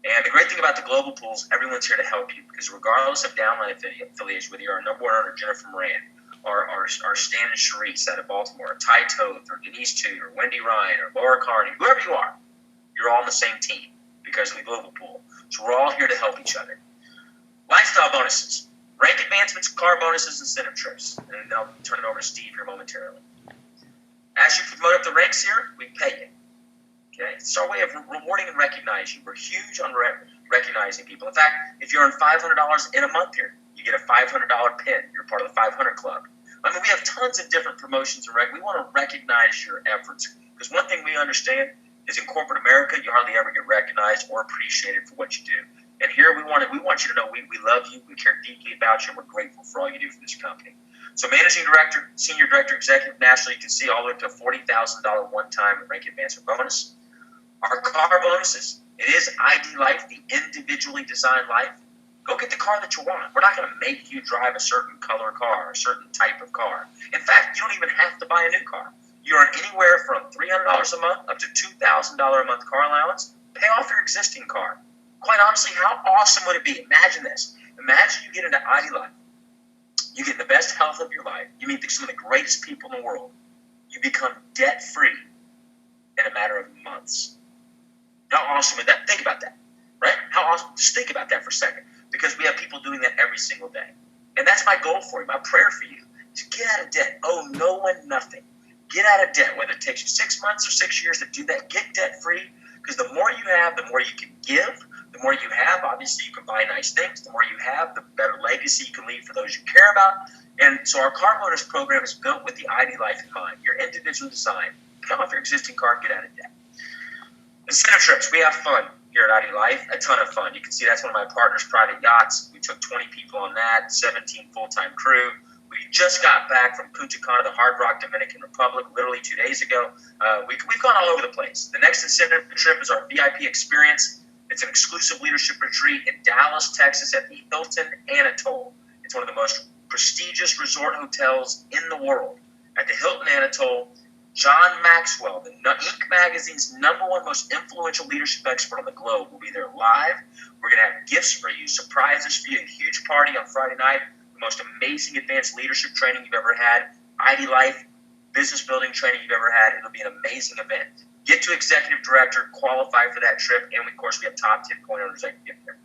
And the great thing about the global pools, everyone's here to help you, because regardless of downline affiliation, whether you're our number one earner, Jennifer Moran, or Stan and Sharice out of Baltimore, or Ty Toth, or Denise Toot, or Wendy Ryan, or Laura Carney, whoever you are, you're all on the same team because of the global pool. So we're all here to help each other. Lifestyle bonuses, rank advancements, car bonuses, incentive trips. And then I'll turn it over to Steve here momentarily. As you promote up the ranks here, we pay you. Okay, it's our way of rewarding and recognizing. We're huge on recognizing people. In fact, if you earn $500 in a month here, you get a $500 pin. You're part of the 500 Club. I mean, we have tons of different promotions and we want to recognize your efforts, because one thing we understand is in corporate America, you hardly ever get recognized or appreciated for what you do. And here we want you to know we love you, we care deeply about you, and we're grateful for all you do for this company. So managing director, senior director, executive, national, you can see all the way up to a $40,000 one-time rank advancement bonus. Our car bonuses, it is ID Life, the individually designed life. Go get the car that you want. We're not going to make you drive a certain color car, a certain type of car. In fact, you don't even have to buy a new car. You earn anywhere from $300 a month up to $2,000 a month car allowance. Pay off your existing car. Quite honestly, how awesome would it be? Imagine this. Imagine you get into ID Life. You get the best health of your life. You meet some of the greatest people in the world. You become debt-free in a matter of months. How awesome is that? Think about that, right? How awesome. Just think about that for a second, because we have people doing that every single day. And that's my goal for you, my prayer for you, to get out of debt. Owe no one nothing. Get out of debt, whether it takes you 6 months or 6 years to do that. Get debt-free, because the more you have, the more you can give. The more you have, obviously, you can buy nice things. The more you have, the better legacy you can leave for those you care about. And so our car bonus program is built with the ID Life in mind. You're individually designed. Come off your existing car and get out of debt. Incentive trips. We have fun here at ID Life, a ton of fun. You can see that's one of my partners' private yachts. We took 20 people on that, 17 full-time crew. We just got back from Punta Cana, the Hard Rock Dominican Republic, literally 2 days ago. We've gone all over the place. The next incentive trip is our VIP experience. It's an exclusive leadership retreat in Dallas, Texas at the Hilton Anatole. It's one of the most prestigious resort hotels in the world. At the Hilton Anatole, John Maxwell, the Inc. magazine's #1 most influential leadership expert on the globe, will be there live. We're going to have gifts for you, surprises for you, a huge party on Friday night, the most amazing advanced leadership training you've ever had, ID Life business building training you've ever had. It'll be an amazing event. Get to executive director, qualify for that trip, and of course we have top 10 point owners that can get there.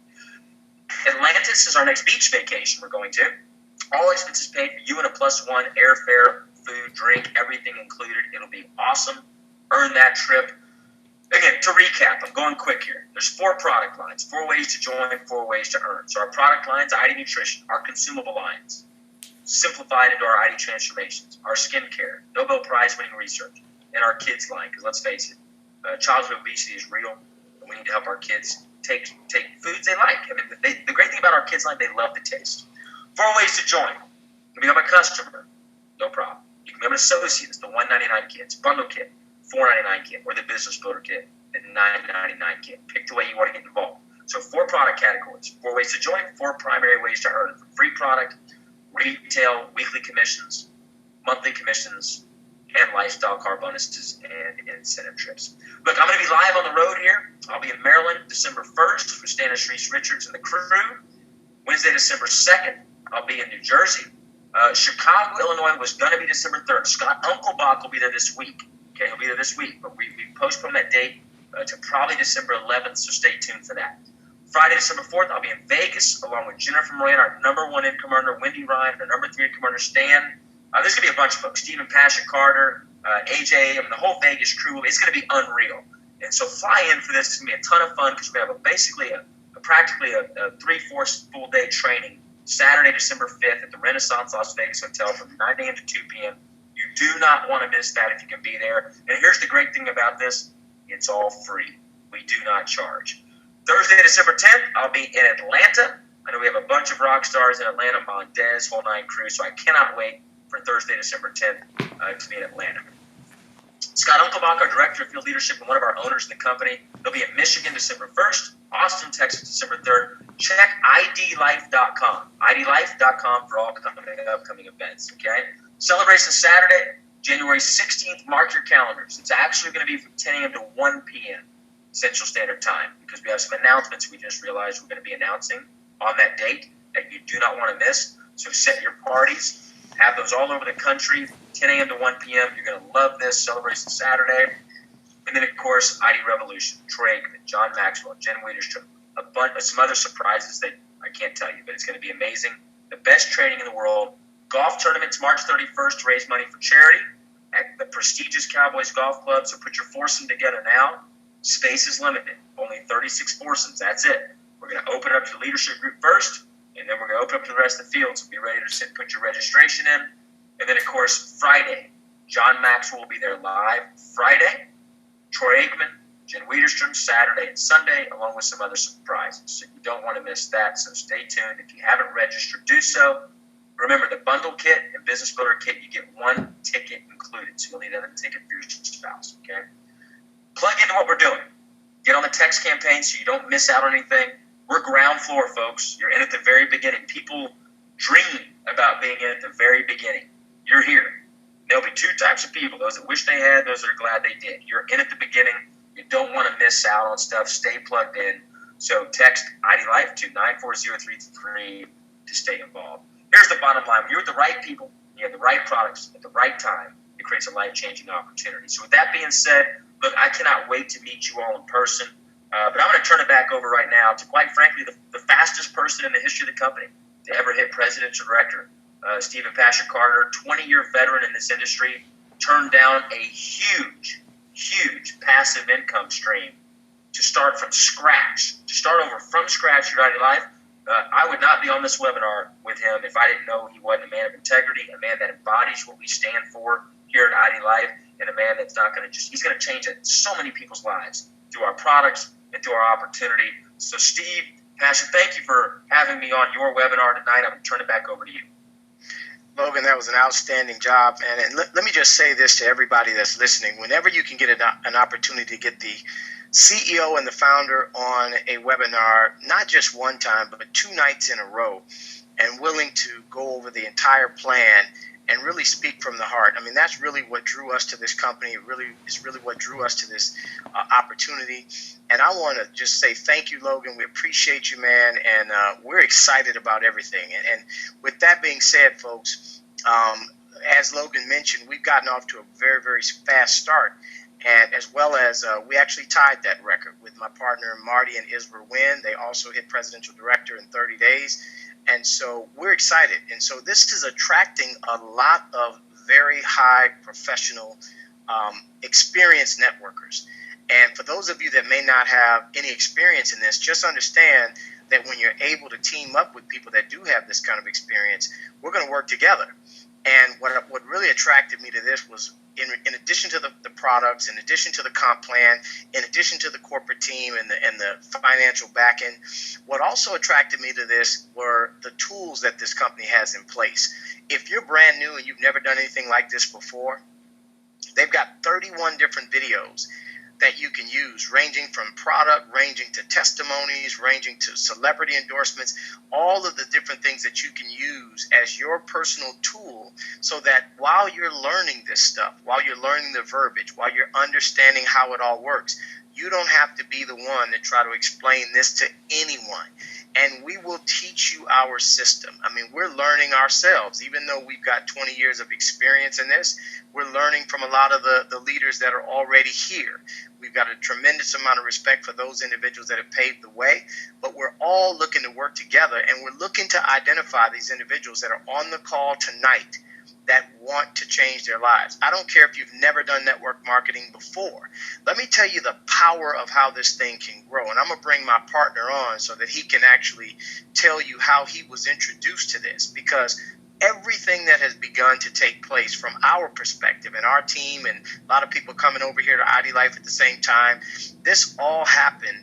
Atlantis is our next beach vacation we're going to. All expenses paid for you and a +1, airfare, food, drink, everything included. It'll be awesome. Earn that trip. Again, to recap, I'm going quick here. There's 4 product lines, 4 ways to join, 4 ways to earn. So our product lines, ID Nutrition, our consumable lines, simplified into our ID transformations, our skincare, Nobel Prize winning research, and our kids line, because let's face it, childhood obesity is real, and we need to help our kids take foods they like. I mean, the great thing about our kids line, they love the taste. 4 ways to join. You can become a customer, no problem. You can become an associate, it's the $199 kit, bundle kit, $499 kit, or the business builder kit, the $999 kit. Pick the way you want to get involved. So 4 product categories, 4 ways to join, 4 primary ways to earn. Free product, retail, weekly commissions, monthly commissions, and lifestyle car bonuses and incentive trips. Look, I'm going to be live on the road here. I'll be in Maryland December 1st with Stannis Reese Richards and the crew. Wednesday, December 2nd, I'll be in New Jersey. Chicago, Illinois was going to be December 3rd. Scott Unkelbach will be there this week. Okay, he'll be there this week, but we postponed that date to probably December 11th, so stay tuned for that. Friday, December 4th, I'll be in Vegas along with Jennifer Moran, our #1 income earner, Wendy Ryan, our #3 income earner, Stan. There's going to be a bunch of folks, Stephen Passion Carter, AJ, the whole Vegas crew. It's going to be unreal. And so fly in for this. It's going to be a ton of fun because we have practically a 3/4 full day training Saturday, December 5th at the Renaissance Las Vegas Hotel from 9 a.m. to 2 p.m. You do not want to miss that if you can be there. And here's the great thing about this. It's all free. We do not charge. Thursday, December 10th, I'll be in Atlanta. I know we have a bunch of rock stars in Atlanta, Mondez, whole 9 crew, so I cannot wait for Thursday, December 10th to be in Atlanta. Scott Unkelbach, our Director of Field Leadership and one of our owners in the company, he'll be in Michigan December 1st, Austin, Texas December 3rd. Check IDLIFE.com. IDLIFE.com for all upcoming events, okay? Celebration Saturday, January 16th. Mark your calendars. It's actually going to be from 10 a.m. to 1 p.m. Central Standard Time because we have some announcements we just realized we're going to be announcing on that date that you do not want to miss. So set your parties. Have those all over the country, 10 a.m. to 1 p.m. You're going to love this Celebration Saturday. And then, of course, ID Revolution, Troy Aikman, John Maxwell, Jen Wiederstrom, a bunch of some other surprises that I can't tell you, but it's going to be amazing. The best training in the world. Golf tournaments March 31st to raise money for charity at the prestigious Cowboys Golf Club. So put your foursome together now. Space is limited. Only 36 foursomes. That's it. We're going to open it up to the leadership group first. And then we're going to open up to the rest of the field. So be ready to put your registration in. And then, of course, Friday, John Maxwell will be there live Friday. Troy Aikman, Jen Wiederstrom, Saturday and Sunday, along with some other surprises. So you don't want to miss that. So stay tuned. If you haven't registered, do so. Remember, the bundle kit and business builder kit, you get 1 ticket included. So you'll need another ticket for your spouse, okay? Plug into what we're doing. Get on the text campaign so you don't miss out on anything. We're ground floor, folks. You're in at the very beginning. People dream about being in at the very beginning. You're here. There'll be two types of people, those that wish they had, those that are glad they did. You're in at the beginning. You don't want to miss out on stuff. Stay plugged in. So text IDLIFE to 94033 to stay involved. Here's the bottom line. When you're with the right people, you have the right products at the right time, it creates a life-changing opportunity. So with that being said, look, I cannot wait to meet you all in person. But I'm going to turn it back over right now to, quite frankly, the fastest person in the history of the company to ever hit presidential director. Stephen Pasher Carter, 20-year veteran in this industry, turned down a huge passive income stream to start from scratch, to start over from scratch your IDLIFE. I would not be on this webinar with him if I didn't know he wasn't a man of integrity, a man that embodies what we stand for here at IDLIFE, and a man that's not going to he's going to change so many people's lives through our products and through our opportunity. So Steve, Pasher, thank you for having me on your webinar tonight. I'm going to turn it back over to you. Logan, that was an outstanding job. And let me just say this to everybody that's listening. Whenever you can get an opportunity to get the CEO and the founder on a webinar, not just one time, but 2 nights in a row, and willing to go over the entire plan and really speak from the heart. I mean, that's really what drew us to this company. It really is really what drew us to this opportunity. And I want to just say thank you, Logan. We appreciate you, man, and we're excited about everything. And with that being said, folks, as Logan mentioned, we've gotten off to a very, very fast start. And as well as we actually tied that record with my partner Marty and Isra Wynn. They also hit presidential director in 30 days. And so we're excited. And so this is attracting a lot of very high professional experienced networkers. And for those of you that may not have any experience in this, just understand that when you're able to team up with people that do have this kind of experience, we're going to work together. And what really attracted me to this was in addition to the products, in addition to the comp plan, in addition to the corporate team and the financial backing, what also attracted me to this were the tools that this company has in place. If you're brand new and you've never done anything like this before, they've got 31 different videos that you can use, ranging from product, ranging to testimonies, ranging to celebrity endorsements, all of the different things that you can use as your personal tool, so that while you're learning this stuff, while you're learning the verbiage, while you're understanding how it all works, you don't have to be the one to try to explain this to anyone. And we will teach you our system. I mean, we're learning ourselves. Even though we've got 20 years of experience in this, we're learning from a lot of the leaders that are already here. We've got a tremendous amount of respect for those individuals that have paved the way, but we're all looking to work together, and we're looking to identify these individuals that are on the call tonight that want to change their lives. I don't care if you've never done network marketing before. Let me tell you the power of how this thing can grow. And I'm going to bring my partner on so that he can actually tell you how he was introduced to this, because everything that has begun to take place from our perspective and our team and a lot of people coming over here to IDLIFE at the same time, this all happened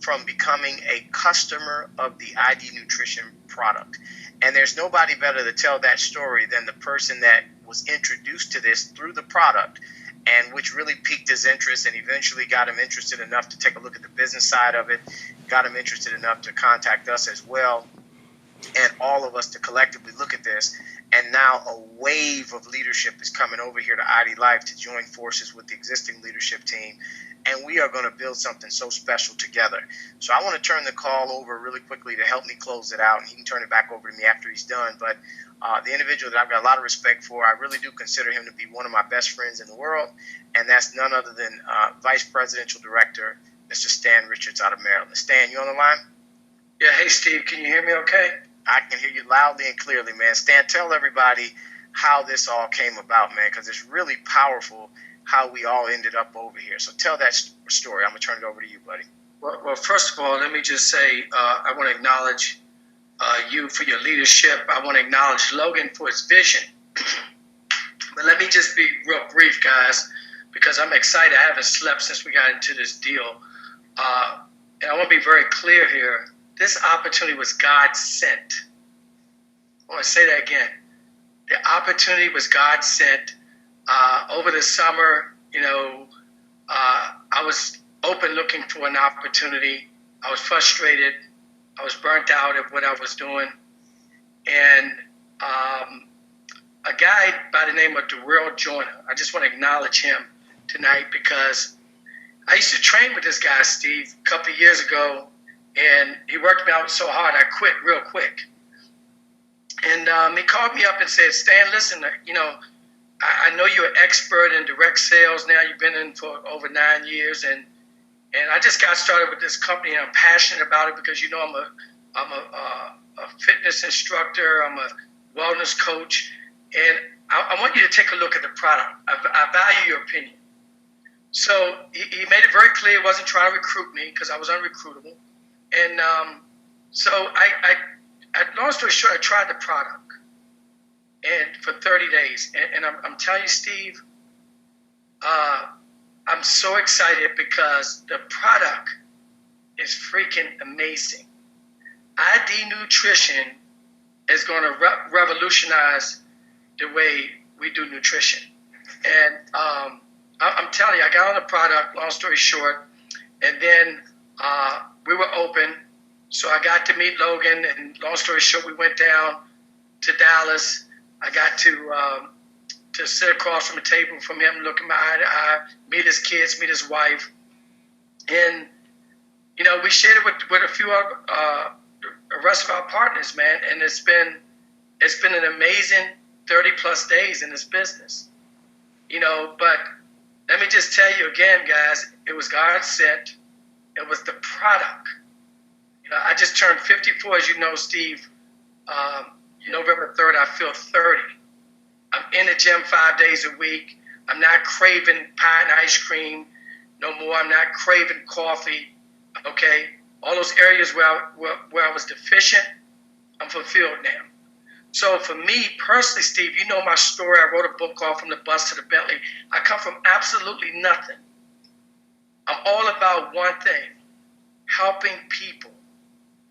from becoming a customer of the ID Nutrition product. And there's nobody better to tell that story than the person that was introduced to this through the product, and which really piqued his interest and eventually got him interested enough to take a look at the business side of it, got him interested enough to contact us as well, and all of us to collectively look at this. And now a wave of leadership is coming over here to IDLIFE to join forces with the existing leadership team. And we are going to build something so special together. So I want to turn the call over really quickly to help me close it out. And he can turn it back over to me after he's done. But the individual that I've got a lot of respect for, I really do consider him to be one of my best friends in the world. And that's none other than Vice Presidential Director, Mr. Stan Richards out of Maryland. Stan, you on the line? Yeah, hey, Steve, can you hear me okay? I can hear you loudly and clearly, man. Stan, tell everybody how this all came about, man, because it's really powerful how we all ended up over here. So tell that story. I'm going to turn it over to you, buddy. Well, first of all, let me just say I want to acknowledge you for your leadership. I want to acknowledge Logan for his vision. But let me just be real brief, guys, because I'm excited. I haven't slept since we got into this deal. And I want to be very clear here. This opportunity was God sent. I want to say that again. The opportunity was God sent. Over the summer, I was open looking for an opportunity. I was frustrated. I was burnt out at what I was doing. And a guy by the name of Darrell Joyner, I just want to acknowledge him tonight because I used to train with this guy, Steve, a couple of years ago, and he worked me out so hard I quit real quick. And he called me up and said, Stan, listen, I know you're an expert in direct sales now. You've been in for over 9 years, and I just got started with this company, and I'm passionate about it because I'm a fitness instructor. I'm a wellness coach, and I want you to take a look at the product. I value your opinion. So he made it very clear he wasn't trying to recruit me because I was unrecruitable. And so I long story short, I tried the product and for 30 days. And I'm telling you, Steve, I'm so excited because the product is freaking amazing. ID Nutrition is going to revolutionize the way we do nutrition. And I'm telling you, I got on the product, long story short, and then we were open. So I got to meet Logan, and long story short, we went down to Dallas. I got to sit across from a table from him, look him eye to eye, meet his kids, meet his wife. And, we shared it with a few of the rest of our partners, man. And it's been an amazing 30 plus days in this business, but let me just tell you again, guys, it was God sent. It was the product. I just turned 54, as you know, Steve. November 3rd, I feel 30. I'm in the gym 5 days a week. I'm not craving pie and ice cream no more. I'm not craving coffee, okay? All those areas where I was deficient, I'm fulfilled now. So for me personally, Steve, you know my story. I wrote a book called From the Bus to the Bentley. I come from absolutely nothing. I'm all about one thing, helping people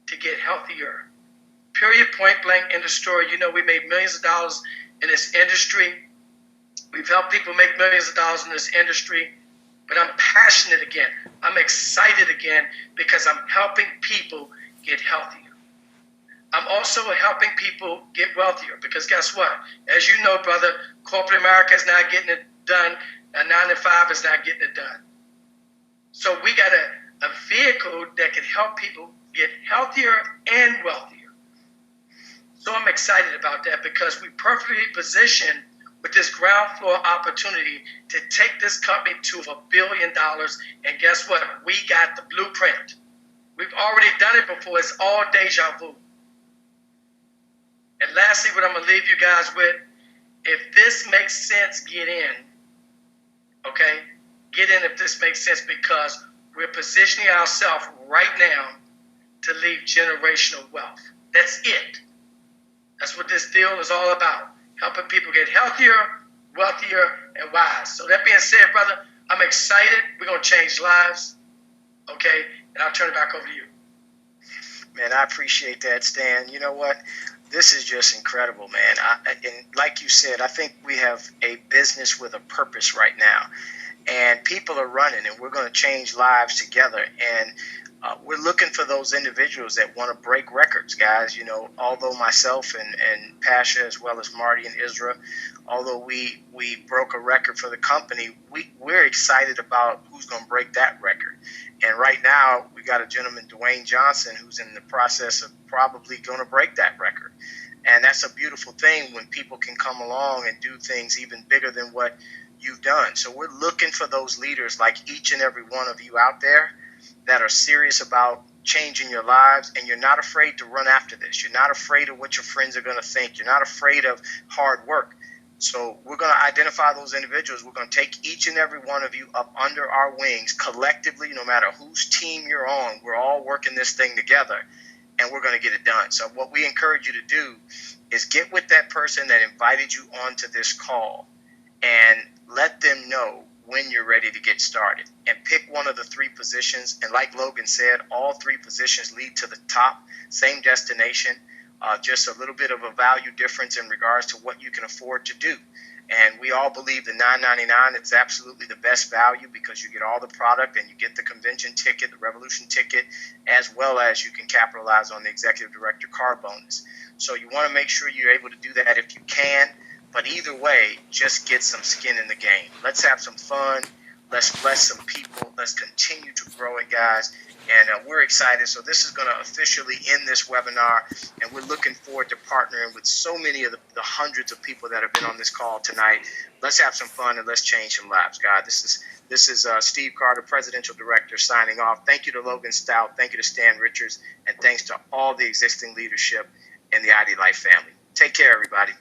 to get healthier. Period, point blank, end of story. We made millions of dollars in this industry. We've helped people make millions of dollars in this industry. But I'm passionate again. I'm excited again because I'm helping people get healthier. I'm also helping people get wealthier because guess what? As you know, brother, corporate America is not getting it done. A 9 to 5 is not getting it done. So we got a vehicle that can help people get healthier and wealthier. So I'm excited about that because we perfectly positioned with this ground floor opportunity to take this company to $1 billion. And guess what? We got the blueprint. We've already done it before. It's all deja vu. And lastly, what I'm going to leave you guys with, if this makes sense, get in. Okay? Get in if this makes sense because we're positioning ourselves right now to leave generational wealth. That's it. That's what this deal is all about. Helping people get healthier, wealthier, and wise. So that being said, brother, I'm excited. We're going to change lives. Okay? And I'll turn it back over to you. Man, I appreciate that, Stan. You know what? This is just incredible, man. And like you said, I think we have a business with a purpose right now. And people are running, and we're going to change lives together. And we're looking for those individuals that want to break records, guys. Although myself and Pasha, as well as Marty and Isra, although we broke a record for the company, we're excited about who's going to break that record. And right now, we got a gentleman, Dwayne Johnson, who's in the process of probably going to break that record. And that's a beautiful thing when people can come along and do things even bigger than what you've done. So we're looking for those leaders like each and every one of you out there that are serious about changing your lives, and you're not afraid to run after this. You're not afraid of what your friends are going to think. You're not afraid of hard work. So we're going to identify those individuals. We're going to take each and every one of you up under our wings collectively, no matter whose team you're on. We're all working this thing together, and we're going to get it done. So what we encourage you to do is get with that person that invited you onto this call and let them know when you're ready to get started, and pick one of the 3 positions. And like Logan said, all 3 positions lead to the top, same destination, just a little bit of a value difference in regards to what you can afford to do. And we all believe the $9.99 is absolutely the best value because you get all the product and you get the convention ticket, the Revolution ticket, as well as you can capitalize on the executive director car bonus. So you want to make sure you're able to do that if you can. But either way, just get some skin in the game. Let's have some fun. Let's bless some people. Let's continue to grow it, guys. And we're excited. So this is going to officially end this webinar. And we're looking forward to partnering with so many of the hundreds of people that have been on this call tonight. Let's have some fun and let's change some lives, guys. This is Steve Carter, Presidential Director, signing off. Thank you to Logan Stout. Thank you to Stan Richards. And thanks to all the existing leadership in the IDLIFE family. Take care, everybody.